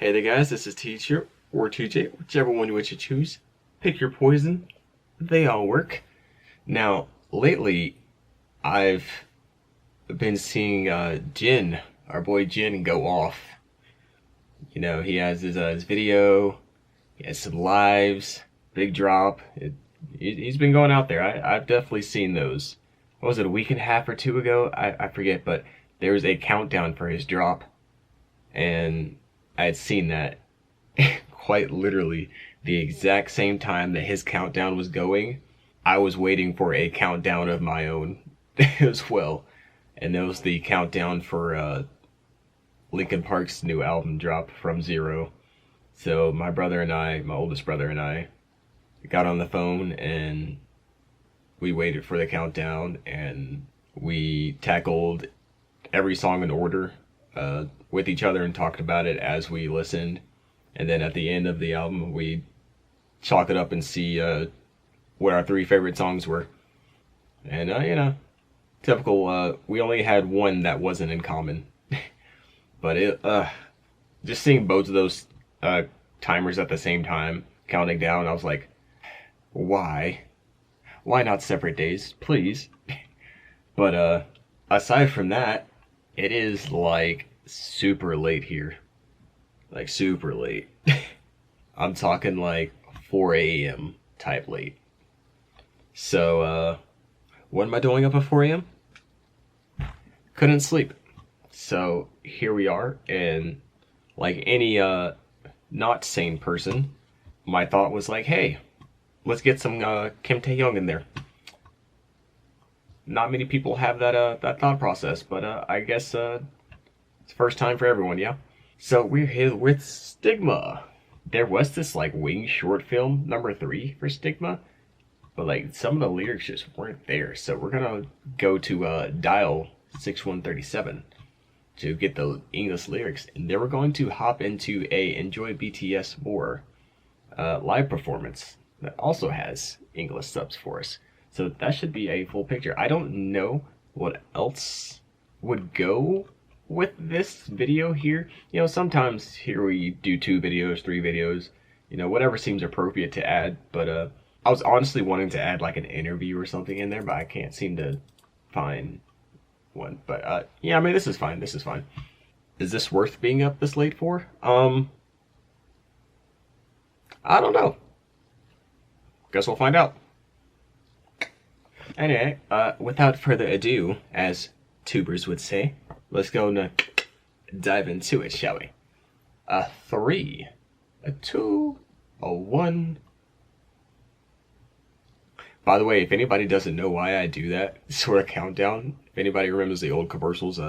Hey there guys, this is TEEJ here, or TJ, whichever one you choose. Pick your poison. They all work. Now, lately, I've been seeing Jin, our boy Jin, go off. You know, he has his video, he has some lives, big drop. He's been going out there. I've definitely seen those. What was it, a week and a half or two ago? I forget, but there was a countdown for his drop. And I had seen that quite literally the exact same time that his countdown was going. I was waiting for a countdown of my own as well. And that was the countdown for Linkin Park's new album drop, From Zero. So my brother and I, my oldest brother and I, got on the phone and we waited for the countdown and we tackled every song in order with each other and talked about it as we listened. And then at the end of the album, we chalk it up and see what our three favorite songs were. And, you know, typical, we only had one that wasn't in common. But just seeing both of those timers at the same time, counting down, I was like, why? Why not separate days, please? But aside from that, it is like super late here. Like super late. I'm talking like 4 a.m. type late. So, what am I doing up at 4 a.m.? Couldn't sleep. So here we are, and like any not sane person, my thought was like, hey, let's get some Kim Tae-young in there. Not many people have that thought process, but I guess it's the first time for everyone, yeah? So we're here with Stigma. There was this like Wing short film number 3 for Stigma, but like some of the lyrics just weren't there. So we're gonna go to dial 6137 to get the English lyrics, and then we're going to hop into a Enjoy BTS More live performance that also has English subs for us. So that should be a full picture. I don't know what else would go with this video here. You know, sometimes here we do 2 videos, 3 videos, you know, whatever seems appropriate to add. But I was honestly wanting to add like an interview or something in there, but I can't seem to find one. But yeah, I mean, this is fine. This is fine. Is this worth being up this late for? I don't know. Guess we'll find out. Anyway, without further ado, as tubers would say, let's go and dive into it, shall we? A 3, a 2, a 1. By the way, if anybody doesn't know why I do that sort of countdown, if anybody remembers the old commercials,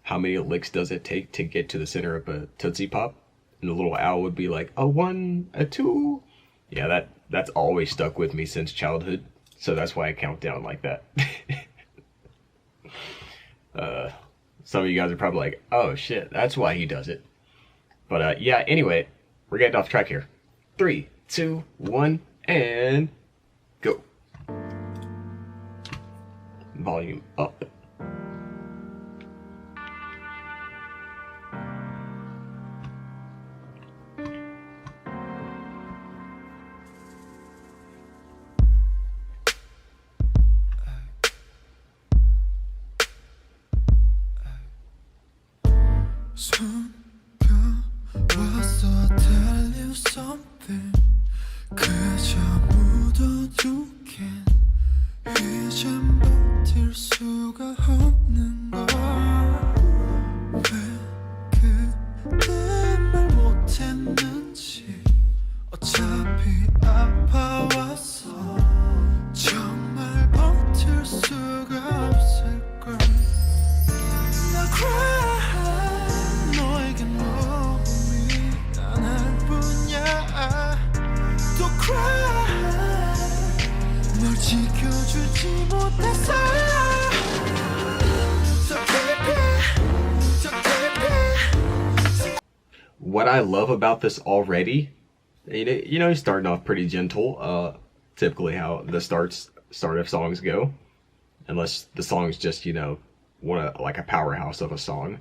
how many licks does it take to get to the center of a Tootsie Pop? And the little owl would be like, a 1, a 2. Yeah, that's always stuck with me since childhood. So that's why I count down like that. Some of you guys are probably like, oh shit, that's why he does it. But yeah, anyway, we're getting off track here. 3, 2, 1, and go. Volume up. 숨겨왔어 tell you something 그저 묻어두긴 이젠 버틸 수가 없는 걸 왜 그때 말 못했는지 어차피 아파왔어 정말 버틸 수가 없을걸 나 cry 너에겐 몸이 안할 뿐이야 또 cry 널 지켜주지 못해서 So creepy, so creepy. What I love about this already, you know, he's starting off pretty gentle, typically how the start of songs go, unless the song's just, you know, like a powerhouse of a song.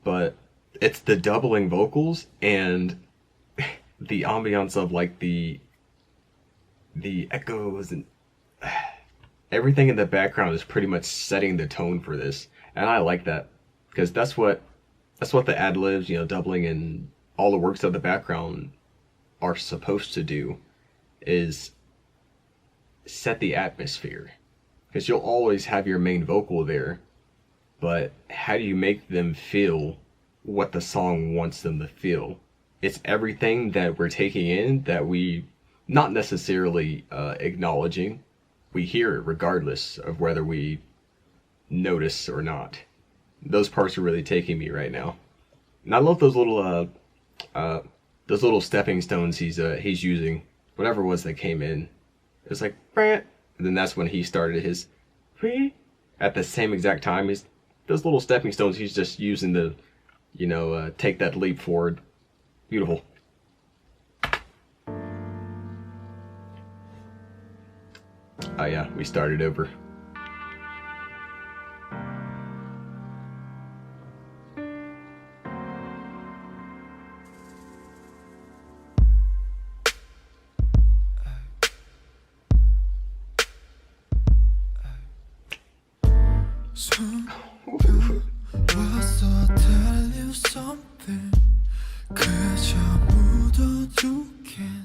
But it's the doubling vocals and the ambiance of like the echoes and everything in the background is pretty much setting the tone for this, and I like that because that's what the ad libs, you know, doubling and all the works of the background are supposed to do, is set the atmosphere. Because you'll always have your main vocal there, but how do you make them feel what the song wants them to feel? It's everything that we're taking in that we not necessarily acknowledging. We hear it regardless of whether we notice or not. Those parts are really taking me right now, and I love those little stepping stones he's using. Whatever it was that came in, it was like, and then that's when he started his at the same exact time. He's those little stepping stones he's just using to, you know, take that leap forward. Beautiful. Oh yeah, we started over. 숨겨왔어 tell you something 그저 묻어두긴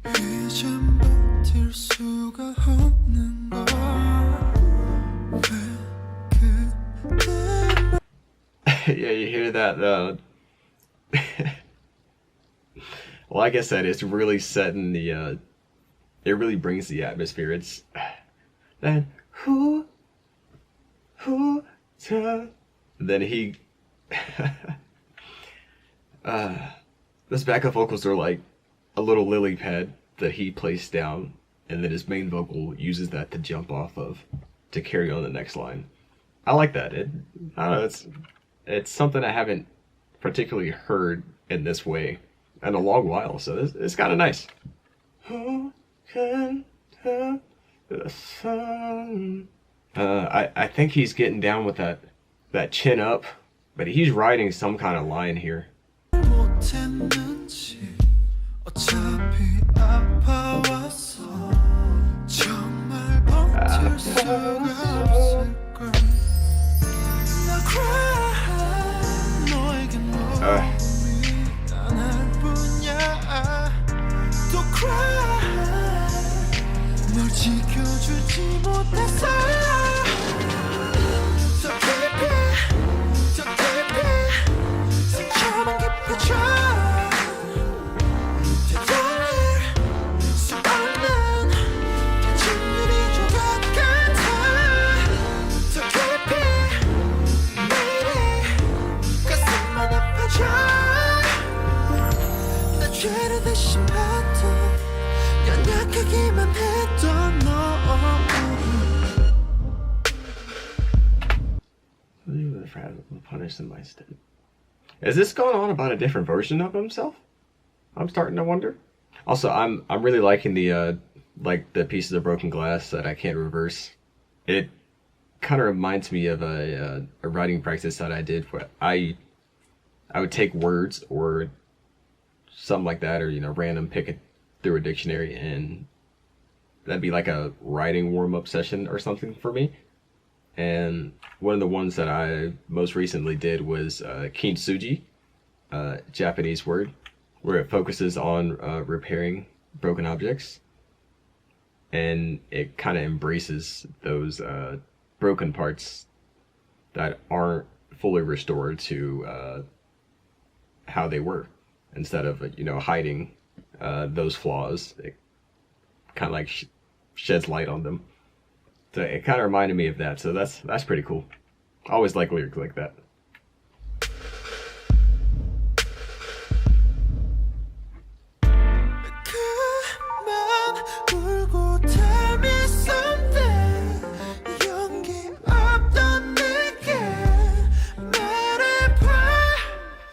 이젠 버틸 수가 없는 걸 왜 그대 Yeah, you hear that? Like I said, it's really setting the. It really brings the atmosphere. It's then who, then he. Those backup vocals are like a little lily pad that he placed down, and then his main vocal uses that to jump off of to carry on the next line. I like that. I don't know. It's something I haven't particularly heard in this way in a long while, so it's kind of nice. Who can tell the sun? I think he's getting down with that chin up, but he's writing some kind of line here. 못했는지 어차피 아파왔어 정말 버틸 수가 없을걸 나 cry 너에게 몸이 안할 뿐이야 또 cry 널 지켜주지 못해서 더 깊이 더 깊이 상처만 깊어져 되돌릴 수 없는 진율이 조각 같아 더 깊이 매일이 가슴만 아파져 나 죄를 대신 받도 연약하기만 했던 너 Punish them by instead. Is this going on about a different version of himself? I'm starting to wonder. Also, I'm really liking the like the pieces of broken glass that I can't reverse. It kind of reminds me of a writing practice that I did where I would take words or something like that, or, you know, random pick it through a dictionary, and that'd be like a writing warm-up session or something for me. And one of the ones that I most recently did was kintsugi, Japanese word, where it focuses on repairing broken objects, and it kind of embraces those broken parts that aren't fully restored to how they were, instead of, you know, hiding those flaws. It kind of like sheds light on them. So it kind of reminded me of that, so that's pretty cool. I always like lyrics like that. 그만 울고 tell me something 용기 없던 내게 말해봐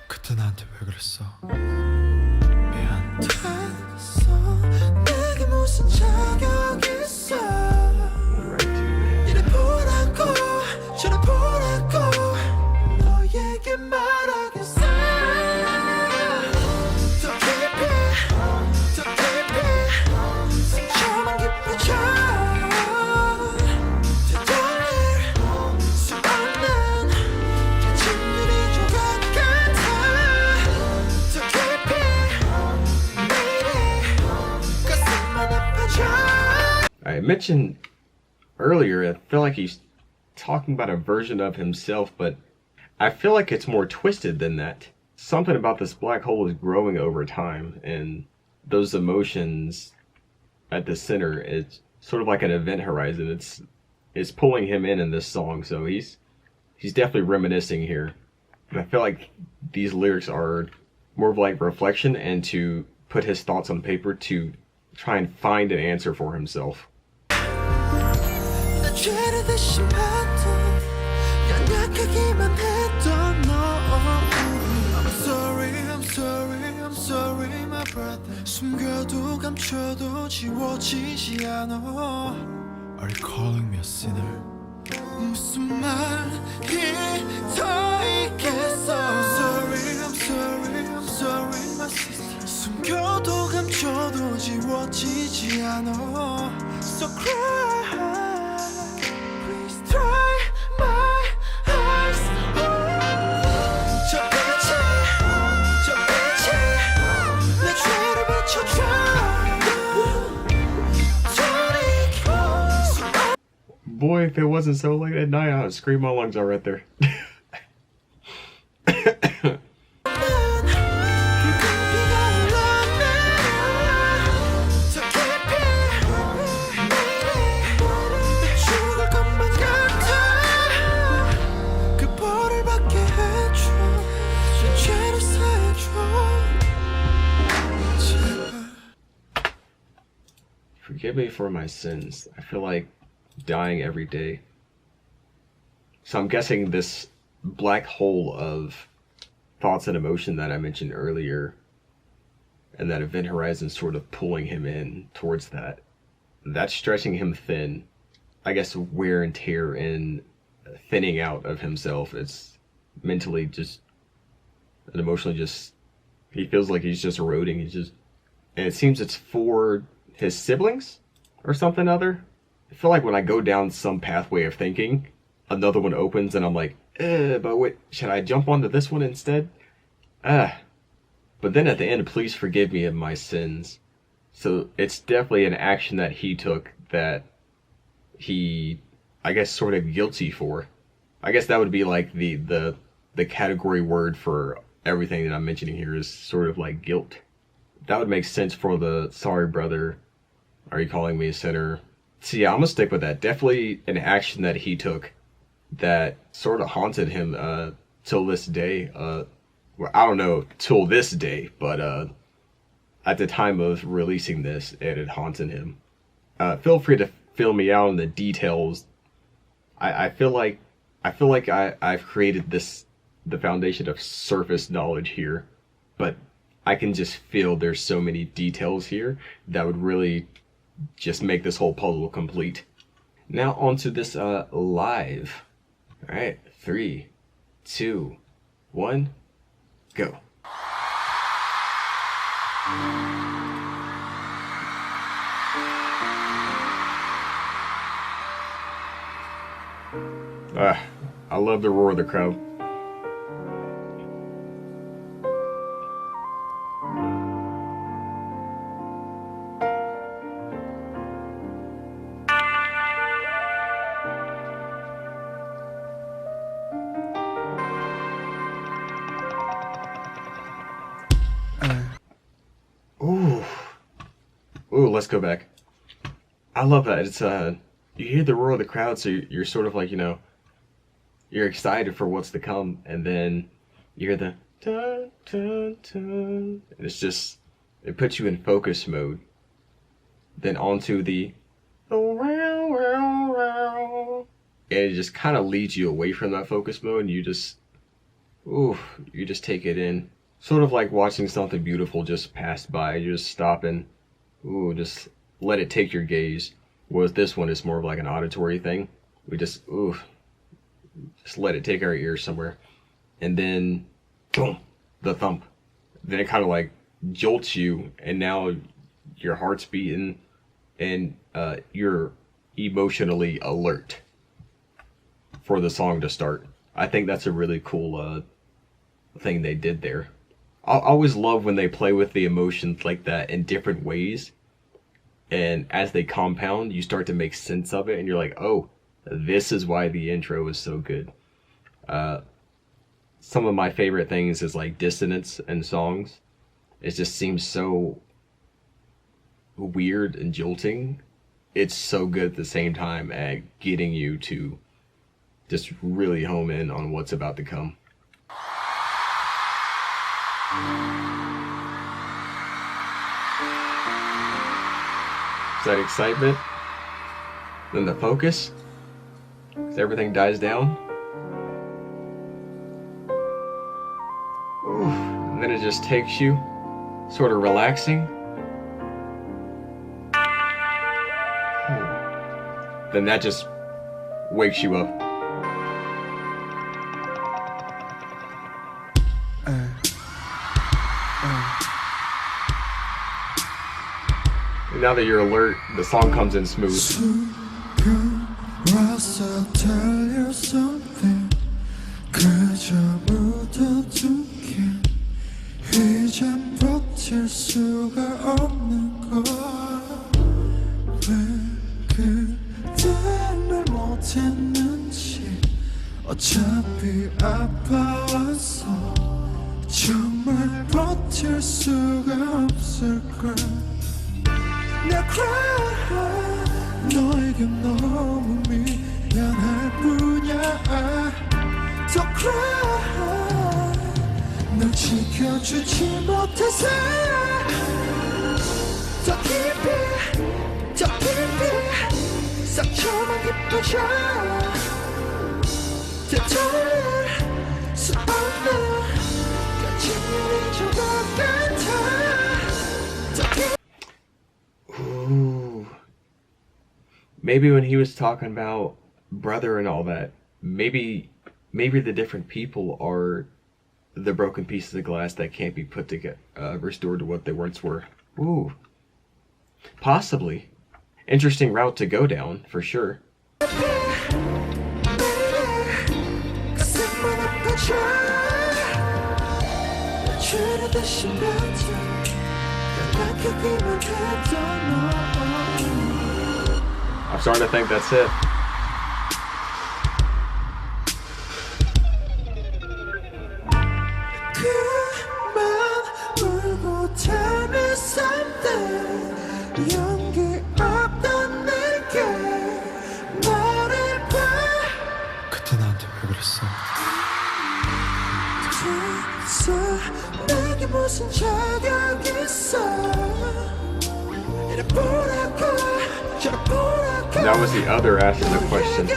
그때 나한테 왜 그랬어 미안 됐어 내게 무슨 자격 있어 이래 보라고 저래 보라고 I mentioned earlier, I feel like he's talking about a version of himself, but I feel like it's more twisted than that. Something about this black hole is growing over time, and those emotions at the center, it's sort of like an event horizon. It's pulling him in this song, so he's definitely reminiscing here. And I feel like these lyrics are more of like reflection and to put his thoughts on paper to try and find an answer for himself. 나 죄를 대신 받던 연약하기만 했던 너 I'm sorry, I'm sorry, I'm sorry my brother 숨겨도 감춰도 지워지지 않아 Are you calling me a sinner? 무슨 말이 더 있겠어 I'm sorry, I'm sorry, I'm sorry my sister 숨겨도 감춰도 지워지지 않아 So cry Please dry my eyes 저 빛이 내 죄를 비춰줘 Boy, if it wasn't so late at night, I would scream my lungs out right there. Forgive me for my sins. I feel like dying every day. So I'm guessing this black hole of thoughts and emotion that I mentioned earlier, and that event horizon sort of pulling him in towards that, that's stretching him thin. I guess wear and tear and thinning out of himself. It's mentally just and emotionally just, he feels like he's just eroding. And it seems it's for his siblings or something other. I feel like when I go down some pathway of thinking, another one opens and I'm like, but wait, should I jump onto this one instead? But then at the end, please forgive me of my sins. So it's definitely an action that he took that he, I guess, sort of guilty for. I guess that would be like the category word for everything that I'm mentioning here is sort of like guilt. That would make sense for the sorry brother. Are you calling me a sinner? So yeah, I'm gonna stick with that. Definitely an action that he took that sort of haunted him till this day. Well, I don't know till this day, but at the time of releasing this, it had haunted him. Feel free to fill me out on the details. I feel like I've created the foundation of surface knowledge here, but I can just feel there's so many details here that would really just make this whole puzzle complete. Now onto this live. All right, 3, 2, 1, go. I love the roar of the crowd. Ooh, let's go back. I love that. It's you hear the roar of the crowd, so you're sort of like, you're excited for what's to come, and then you hear the dun, dun, dun, and it's just, it puts you in focus mode. Then onto the and it just kind of leads you away from that focus mode, and you just take it in. Sort of like watching something beautiful just pass by. You just stop and just let it take your gaze. Whereas this one is more of like an auditory thing. We just let it take our ears somewhere. And then, boom, the thump. Then it kind of like jolts you, and now your heart's beating, and you're emotionally alert for the song to start. I think that's a really cool thing they did there. I always love when they play with the emotions like that in different ways. and as they compound, you start to make sense of it, and you're like, oh, this is why the intro is so good. Some of my favorite things is like dissonance in songs. It just seems so weird and jolting. It's so good at the same time at getting you to just really home in on what's about to come. Is that excitement? Then the focus, as everything dies down. Oof. And then it just takes you, sort of relaxing. Then that just wakes you up. And now that you're alert, the song comes in smooth. 어차피 아파와서 정말 버틸 수가 없을걸. 나 cry 너에게 너무 미안할 뿐이야. 더 cry 널 지켜주지 못해서 더 깊이 상처만 깊어져. 되돌릴 수 없는 거짓말인 것 같아. Ooh. Maybe when he was talking about brother and all that, maybe the different people are the broken pieces of glass that can't be put together, restored to what they once were. Ooh. Possibly. Interesting route to go down, for sure. I'm starting to think that's it. 그때 나한테 왜 그랬어? 내게 무슨 자격 있어? That was the other asking the question.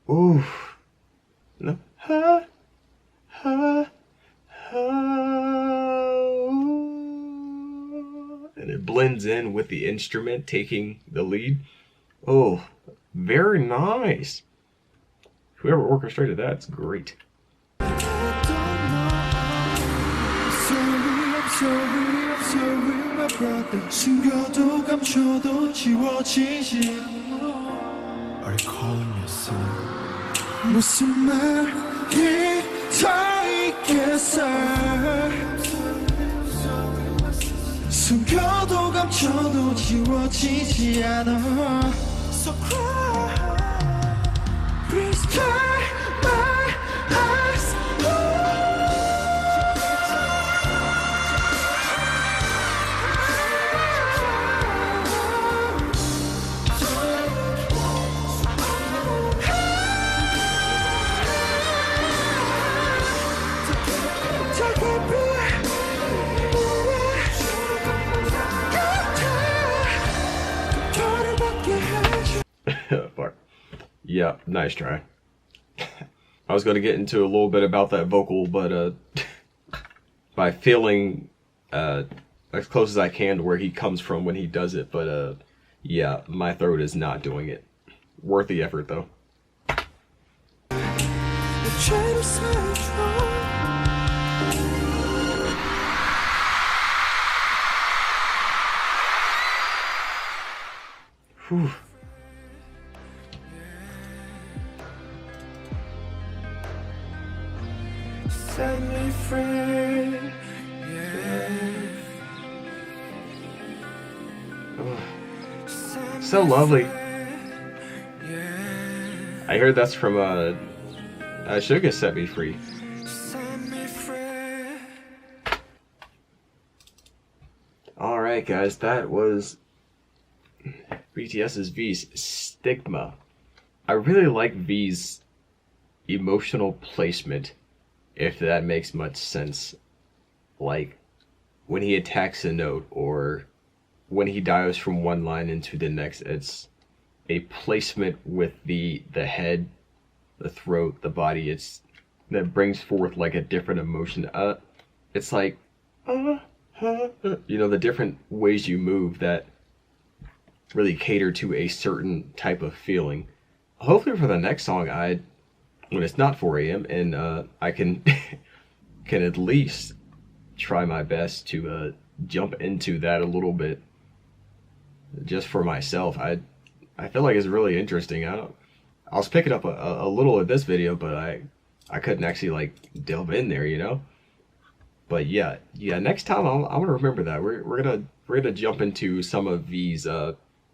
Ooh. No. Ha. Ha. Ha. And it blends in with the instrument taking the lead. Oh, very nice. Whoever orchestrated that's great. 숨겨도 감춰도 지워지지. Are you calling me a sinner? 무슨 말이 더 있겠어? 숨겨도 감춰도 지워지지 않아. So cry, please dry my eyes. Fuck. Yeah, nice try. I was going to get into a little bit about that vocal, but by feeling as close as I can to where he comes from when he does it, but yeah, my throat is not doing it. Worth the effort though. try to search for. Whew. Set me free. So lovely. I heard that's from Sugar Set Me Free. Alright guys, that was BTS's V's Stigma. I really like V's emotional placement, if that makes much sense. Like when he attacks a note or when he dives from one line into the next, it's a placement with the head, the throat, the body. It's that brings forth like a different emotion. It's like you know, the different ways you move that really cater to a certain type of feeling. Hopefully for the next song, when it's not 4 a.m. and I can can at least try my best to jump into that a little bit just for myself. I feel like it's really interesting. I was picking up a little of this video, but I couldn't actually like delve in there, you know. But yeah. Next time I'm gonna remember that we're gonna jump into some of these.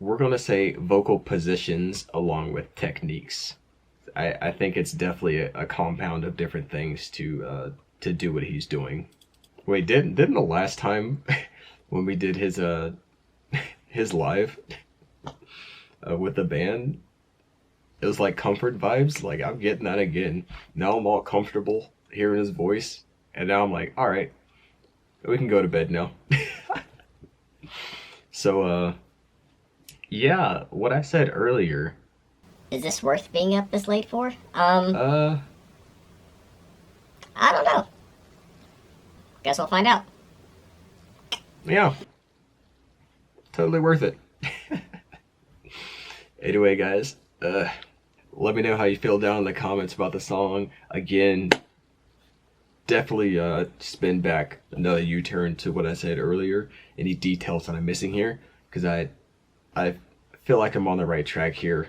We're gonna say vocal positions along with techniques. I think it's definitely a compound of different things to do what he's doing. Wait, didn't the last time when we did his live with the band, it was like comfort vibes? Like I'm getting that again. Now I'm all comfortable hearing his voice, and now I'm like, all right, we can go to bed now. So yeah, what I said earlier. Is this worth being up this late for? I don't know. Guess we'll find out. Yeah. Totally worth it. Anyway, guys, let me know how you feel down in the comments about the song. Again, definitely spin back another U-turn to what I said earlier. Any details that I'm missing here, because I feel like I'm on the right track here.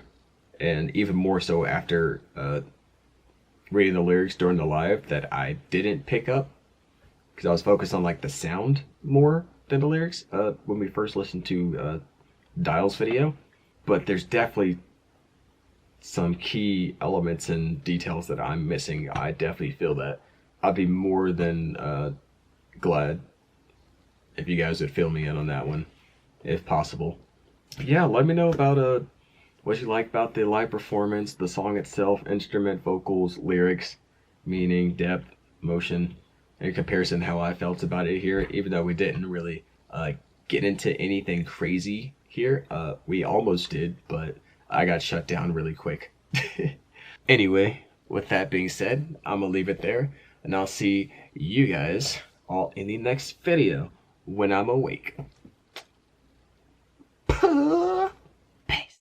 And even more so after reading the lyrics during the live that I didn't pick up, because I was focused on like the sound more than the lyrics when we first listened to Dial's video. But there's definitely some key elements and details that I'm missing. I definitely feel that. I'd be more than glad if you guys would fill me in on that one, if possible. Yeah, let me know about what you like about the live performance, the song itself, instrument, vocals, lyrics, meaning, depth, motion, in comparison how I felt about it here, even though we didn't really get into anything crazy here. We almost did, but I got shut down really quick. Anyway, with that being said, I'm gonna leave it there, and I'll see you guys all in the next video when I'm awake.